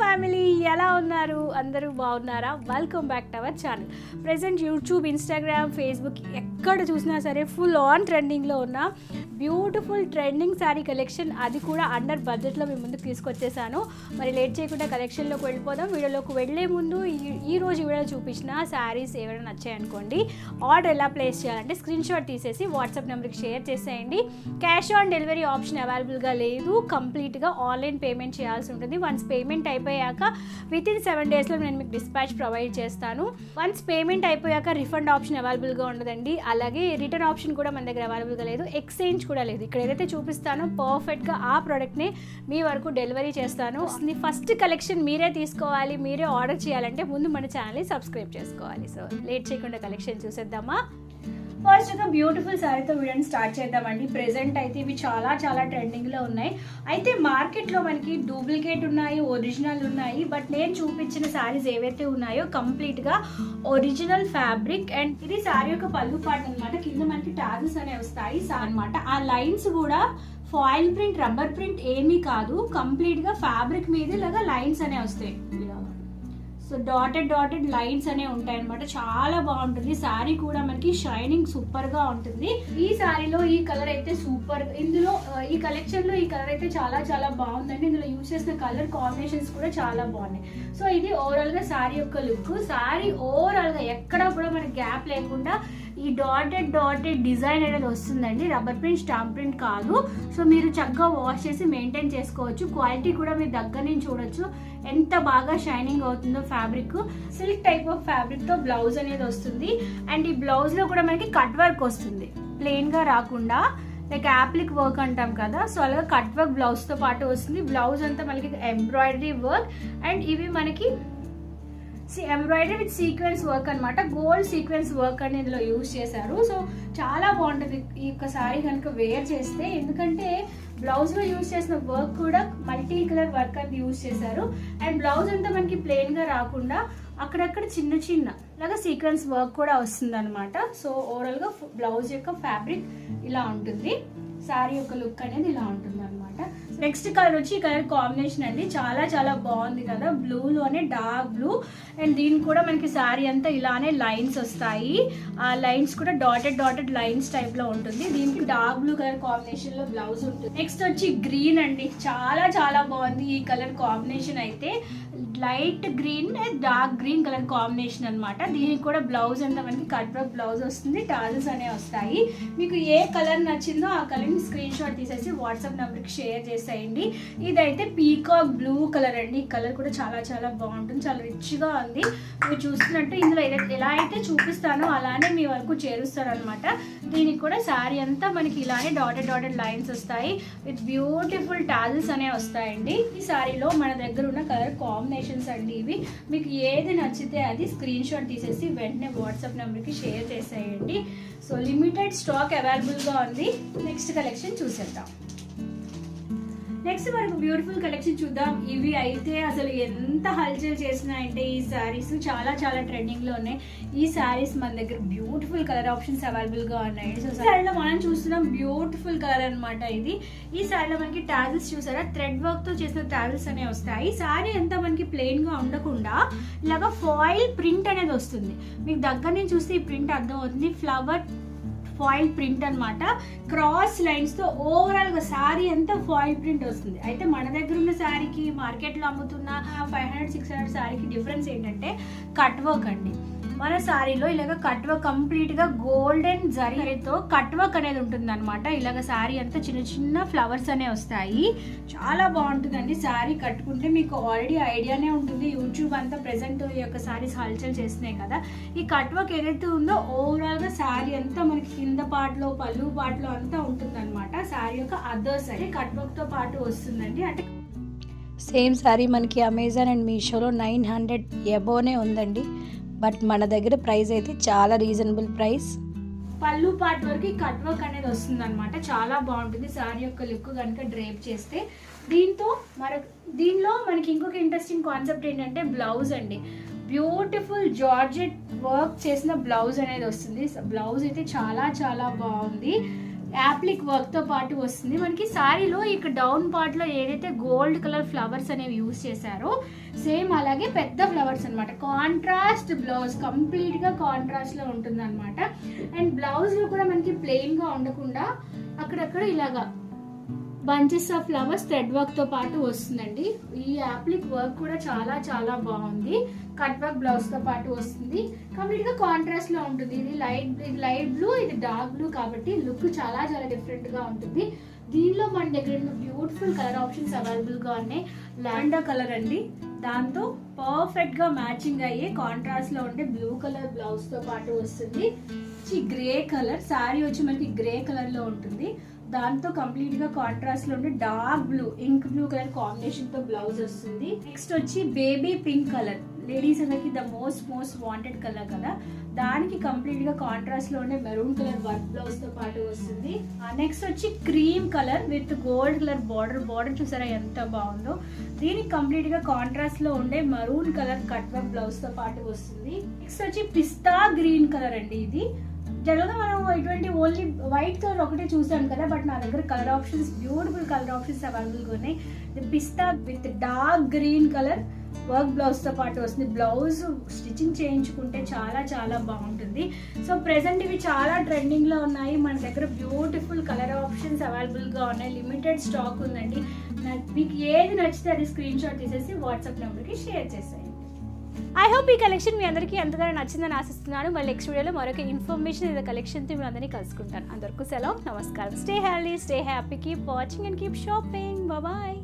Family ఎలా ఉన్నారు? అందరూ బాగున్నారా? Welcome back to our channel. Present YouTube, Instagram, Facebook ఎక్కడ చూసినా సరే ఫుల్ ఆన్ ట్రెండింగ్లో ఉన్న బ్యూటిఫుల్ ట్రెండింగ్ శారీ కలెక్షన్, అది కూడా అండర్ బడ్జెట్లో మీ ముందుకు తీసుకొచ్చేసాను. మరి లేట్ చేయకుండా కలెక్షన్లోకి వెళ్ళిపోదాం. వీడియోలోకి వెళ్ళే ముందు ఈ రోజు వీడియో చూపించిన శారీస్ ఏమైనా నచ్చాయనుకోండి, ఆర్డర్ ఎలా ప్లేస్ చేయాలంటే స్క్రీన్ షాట్ తీసేసి వాట్సాప్ నెంబర్కి షేర్ చేసేయండి. క్యాష్ ఆన్ డెలివరీ ఆప్షన్ అవైలబుల్గా లేదు, కంప్లీట్గా ఆన్లైన్ పేమెంట్ చేయాల్సి ఉంటుంది. వన్స్ పేమెంట్ అయిపోయాక వితిన్ 7 డేస్లో నేను మీకు డిస్పాచ్ ప్రొవైడ్ చేస్తాను. వన్స్ పేమెంట్ అయిపోయాక రిఫండ్ ఆప్షన్ అవైలబుల్గా ఉండదండి. అలాగే రిటర్న్ ఆప్షన్ కూడా మన దగ్గర అవైలబుల్గా లేదు, ఎక్స్చేంజ్ కూడా లేదు. ఇక్కడ ఏదైతే చూపిస్తానో పర్ఫెక్ట్గా ఆ ప్రోడక్ట్ని మీ వరకు డెలివరీ చేస్తాను. ఫస్ట్ కలెక్షన్ మీరే తీసుకోవాలి, మీరే ఆర్డర్ చేయాలంటే ముందు మన ఛానల్ని సబ్స్క్రైబ్ చేసుకోవాలి. సో లేట్ చేయకుండా కలెక్షన్ చూసేద్దామా. ఫస్ట్ ఒక బ్యూటిఫుల్ శారీతో వీడియోని స్టార్ట్ చేద్దామండి. ప్రెజెంట్ అయితే ఇవి చాలా చాలా ట్రెండింగ్లో ఉన్నాయి. అయితే మార్కెట్లో మనకి డూప్లికేట్ ఉన్నాయి, ఒరిజినల్ ఉన్నాయి. బట్ నేను చూపించిన శారీస్ ఏవైతే ఉన్నాయో కంప్లీట్గా ఒరిజినల్ ఫ్యాబ్రిక్. అండ్ ఇది శారీ యొక్క పళ్ళు పార్ట్ అనమాట. కింద మనకి టాజెస్ అనేవి వస్తాయి అనమాట. ఆ లైన్స్ కూడా ఫాయిల్ ప్రింట్, రబ్బర్ ప్రింట్ ఏమీ కాదు, కంప్లీట్గా ఫ్యాబ్రిక్ మీద ఇలాగా లైన్స్ అనేవి వస్తాయి. సో డాటెడ్ లైన్స్ అనేవి ఉంటాయి అనమాట. చాలా బాగుంటుంది శారీ కూడా, మనకి షైనింగ్ సూపర్ గా ఉంటుంది. ఈ శారీలో ఈ కలర్ అయితే సూపర్. ఇందులో ఈ కలెక్షన్ లో ఈ కలర్ అయితే చాలా చాలా బాగుందండి. ఇందులో యూజ్ చేసిన కలర్ కాంబినేషన్స్ కూడా చాలా బాగున్నాయి. సో ఇది ఓవరాల్ గా శారీ యొక్క లుక్. శారీ ఓవరాల్ గా ఎక్కడా కూడా మనకి గ్యాప్ లేకుండా ఈ డాటెడ్ డిజైన్ అనేది వస్తుందండి. రబ్బర్ ప్రింట్, స్టాంప్ ప్రింట్ కాదు. సో మీరు చక్కగా వాష్ చేసి మెయింటైన్ చేసుకోవచ్చు. క్వాలిటీ కూడా మీరు దగ్గర నుంచి చూడొచ్చు ఎంత బాగా షైనింగ్ అవుతుందో. Fabric silk type of fabric తో బ్లౌజ్ అనేది వస్తుంది. అండ్ ఈ బ్లౌజ్ లో కూడా మనకి కట్ వర్క్ వస్తుంది, ప్లెయిన్ గా రాకుండా లైక్ యాప్లిక్ వర్క్ అంటాం కదా. సో అలాగే కట్ వర్క్ బ్లౌజ్ తో పాటు వస్తుంది. బ్లౌజ్ అంతా మనకి ఎంబ్రాయిడరీ వర్క్. అండ్ ఇవి మనకి ఎంబ్రాయిడరీ విత్ సీక్వెన్స్ వర్క్ అనమాట. గోల్డ్ సీక్వెన్స్ వర్క్ అని ఇందులో యూజ్ చేశారు. సో చాలా బాగుంటుంది ఈ యొక్క శారీ కనుక వేర్ చేస్తే, ఎందుకంటే బ్లౌజ్ లో యూజ్ చేసిన వర్క్ కూడా మల్టీ కలర్ వర్క్ అని యూజ్ చేశారు. అండ్ బ్లౌజ్ అంతా మనకి ప్లెయిన్ గా రాకుండా అక్కడక్కడ చిన్న లాగా సీక్వెన్స్ వర్క్ కూడా వస్తుంది అనమాట. సో ఓవరాల్ గా బ్లౌజ్ యొక్క ఫ్యాబ్రిక్ ఇలా ఉంటుంది, శారీ యొక్క లుక్ అనేది ఇలా ఉంటుంది అనమాట. నెక్స్ట్ కలర్ వచ్చి ఈ కలర్ కాంబినేషన్ అండి. చాలా చాలా బాగుంది కదా, బ్లూలోనే డార్క్ బ్లూ. అండ్ దీనికి కూడా మనకి శారీ అంతా ఇలానే లైన్స్ వస్తాయి. ఆ లైన్స్ కూడా డాటెడ్ లైన్స్ టైప్ లో ఉంటుంది. దీనికి డార్క్ బ్లూ కలర్ కాంబినేషన్ లో బ్లౌజ్ ఉంటుంది. నెక్స్ట్ వచ్చి గ్రీన్ అండి. చాలా చాలా బాగుంది ఈ కలర్ కాంబినేషన్ అయితే. Light green, dark green colour combination అనమాట. దీనికి కూడా బ్లౌజ్ అంతా మనకి కట్ వర్క్ బ్లౌజ్ వస్తుంది, టాజెస్ అనేవి వస్తాయి. మీకు ఏ కలర్ నచ్చిందో ఆ కలర్ని స్క్రీన్ షాట్ తీసేసి వాట్సాప్ నెంబర్కి షేర్ చేసేయండి. ఇదైతే పీకాక్ బ్లూ కలర్ అండి. ఈ కలర్ కూడా చాలా చాలా బాగుంటుంది, చాలా రిచ్గా ఉంది. మీరు చూస్తున్నట్టు ఇందులో ఎలా అయితే చూపిస్తానో అలానే మీ వరకు చేరుస్తారు అనమాట. దీనికి కూడా శారీ అంతా మనకి ఇలానే డాటెడ్ లైన్స్ వస్తాయి విత్ బ్యూటిఫుల్ టాజెస్ అనేవి వస్తాయండి. ఈ శారీలో మన దగ్గర ఉన్న కలర్ కాంబినేషన్స్ అండి ఇవి. మీకు ఏది నచ్చితే అది స్క్రీన్ షాట్ తీసేసి వెంటనే వాట్సాప్ నెంబర్కి షేర్ చేసేయండి. సో లిమిటెడ్ స్టాక్ అవైలబుల్గా ఉంది. నెక్స్ట్ కలెక్షన్ చూసేద్దాం. నెక్స్ట్ మనకు బ్యూటిఫుల్ కలెక్షన్ చూద్దాం. ఇవి అయితే అసలు ఎంత హల్చల్ చేసినాయంటే ఈ శారీస్ చాలా చాలా ట్రెండింగ్ లో ఉన్నాయి. ఈ శారీస్ మన దగ్గర బ్యూటిఫుల్ కలర్ ఆప్షన్స్ అవైలబుల్ గా ఉన్నాయి. సో శారీలో మనం చూస్తున్నాం బ్యూటిఫుల్ కలర్ అనమాట ఇది. ఈ శారీలో మనకి టాజిల్స్ చూసారా, థ్రెడ్ వర్క్ తో చేసిన టాజిల్స్ అనేవి వస్తాయి. శారీ అంతా మనకి ప్లెయిన్ గా ఉండకుండా ఇలాగా ఫాయిల్ ప్రింట్ అనేది వస్తుంది. మీకు దగ్గర నుంచి చూస్తే ఈ ప్రింట్ అర్థం అవుతుంది. ఫ్లవర్ ఫాయిల్ ప్రింట్ అనమాట. క్రాస్ లైన్స్ తో ఓవరాల్ గా శారీ అంతా ఫాయిల్ ప్రింట్ వస్తుంది. అయితే మన దగ్గర ఉన్న శారీకి మార్కెట్ లో అమ్ముతున్న 500-600 శారీకి డిఫరెన్స్ ఏంటంటే కట్ వర్క్ అండి. మన శారీలో ఇలాగ కట్ వర్క్ కంప్లీట్ గా గోల్డెన్ జరీతో కట్ వర్క్ అనేది ఉంటుంది అనమాట. ఇలాగ శారీ అంతా చిన్న ఫ్లవర్స్ అనేవి వస్తాయి. చాలా బాగుంటుందండి శారీ కట్టుకుంటే. మీకు ఆల్రెడీ ఐడియానే ఉంటుంది, యూట్యూబ్ అంతా ప్రెసెంట్ ఈ యొక్క శారీస్ హల్చల్ చేస్తున్నాయి కదా. ఈ కట్ వర్క్ ఏదైతే ఉందో ఓవరాల్ గా శారీ అంతా మనకి కింద పార్ట్లో, పళ్ళు పార్ట్లో అంతా ఉంటుంది అనమాట. శారీ యొక్క అదర్ సైడ్ కట్ వర్క్ తో పాటు వస్తుందండి. అంటే సేమ్ శారీ మనకి అమెజాన్ అండ్ మీషోలో 900 ఎబోనే ఉందండి. బట్ మన దగ్గర ప్రైస్ అయితే చాలా రీజనబుల్ ప్రైస్. పళ్ళు పార్ట్ వరకు కట్ వర్క్ అనేది వస్తుంది అనమాట. చాలా బాగుంటుంది శారీ యొక్క లుక్ కనుక డ్రేప్ చేస్తే. దీనిలో మనకి ఇంకొక ఇంట్రెస్టింగ్ కాన్సెప్ట్ ఏంటంటే బ్లౌజ్ అండి. బ్యూటిఫుల్ జార్జెట్ వర్క్ చేసిన బ్లౌజ్ అనేది వస్తుంది. బ్లౌజ్ అయితే చాలా చాలా బాగుంది. యాప్లిక్ వర్క్తో పాటు వస్తుంది. మనకి శారీలో ఇక్కడ డౌన్ పార్ట్లో ఏదైతే గోల్డ్ కలర్ ఫ్లవర్స్ అనేవి యూజ్ చేశారో సేమ్ అలాగే పెద్ద ఫ్లవర్స్ అనమాట. కాంట్రాస్ట్ బ్లౌజ్, కంప్లీట్గా కాంట్రాస్ట్లో ఉంటుంది అనమాట. అండ్ బ్లౌజ్లో కూడా మనకి ప్లెయిన్గా ఉండకుండా అక్కడక్కడ ఇలాగా బంచెస్ ఆఫ్ ఫ్లవర్స్ థ్రెడ్ వర్క్తో పాటు వస్తుందండి. ఈ యాప్లిక్ వర్క్ కూడా చాలా చాలా బాగుంది. కట్ వర్క్ బ్లౌజ్తో పాటు వస్తుంది. కంప్లీట్గా కాంట్రాస్ట్లో ఉంటుంది. ఇది లైట్ బ్లూ, ఇది డార్క్ బ్లూ కాబట్టి లుక్ చాలా చాలా డిఫరెంట్గా ఉంటుంది. దీనిలో మన దగ్గర ఉన్న బ్యూటిఫుల్ కలర్ ఆప్షన్స్ అవైలబుల్గా ఉన్నాయి. లావెండర్ కలర్ అండి, దాంతో పర్ఫెక్ట్గా మ్యాచింగ్ అయ్యే కాంట్రాస్ట్లో ఉండే బ్లూ కలర్ బ్లౌజ్తో పాటు వస్తుంది. గ్రే కలర్ శారీ వచ్చి మనకి గ్రే కలర్లో ఉంటుంది. దాంతో కంప్లీట్ గా కాంట్రాస్ట్ లో ఉండే dark blue, ink blue colour combination తో బ్లౌజ్ వస్తుంది. నెక్స్ట్ వచ్చి బేబీ పింక్ కలర్, లేడీస్ అందరికి ద మోస్ట్ వాంటెడ్ కలర్ కదా, దానికి కంప్లీట్ గా కాంట్రాస్ట్ లో ఉండే మెరూన్ కలర్ వర్క్ బ్లౌజ్ తో పాటు వస్తుంది. నెక్స్ట్ వచ్చి cream colour with gold colour border చూసారా ఎంత బాగుందో. దీనికి కంప్లీట్ గా కాంట్రాస్ట్ లో ఉండే maroon colour cut work blouse తో పాటు వస్తుంది. నెక్స్ట్ వచ్చి పిస్తా గ్రీన్ కలర్ అండి. ఇది జనరల్గా మనం ఇటువంటి ఓన్లీ వైట్ కలర్ ఒకటే చూసాం కదా, బట్ నా దగ్గర colour options, beautiful colour options అవైలబుల్గా ఉన్నాయి. పిస్తా with dark green colour work బ్లౌజ్తో పాటు వస్తుంది. బ్లౌజ్ స్టిచ్చింగ్ చేయించుకుంటే చాలా చాలా బాగుంటుంది. సో ప్రెసెంట్ ఇవి చాలా ట్రెండింగ్లో ఉన్నాయి. మన దగ్గర బ్యూటిఫుల్ కలర్ ఆప్షన్స్ అవైలబుల్గా ఉన్నాయి. లిమిటెడ్ స్టాక్ ఉందండి. మీకు ఏది నచ్చితే అది స్క్రీన్ షాట్ తీసేసి వాట్సాప్ నెంబర్కి షేర్ చేసేయండి. ఐ హోప్ ఈ కలెక్షన్ మీ అందరికీ ఎంతగానో నచ్చిందని ఆశిస్తున్నాను. మళ్ళీ నెక్స్ట్ వీడియోలో మరొక ఇన్ఫర్మేషన్ ఇదే కలెక్షన్తో మీ అందరినీ కలుసుకుంటాను. అందరికీ సెలవు, నమస్కారం. Stay healthy, stay happy, keep watching and keep shopping. Bye.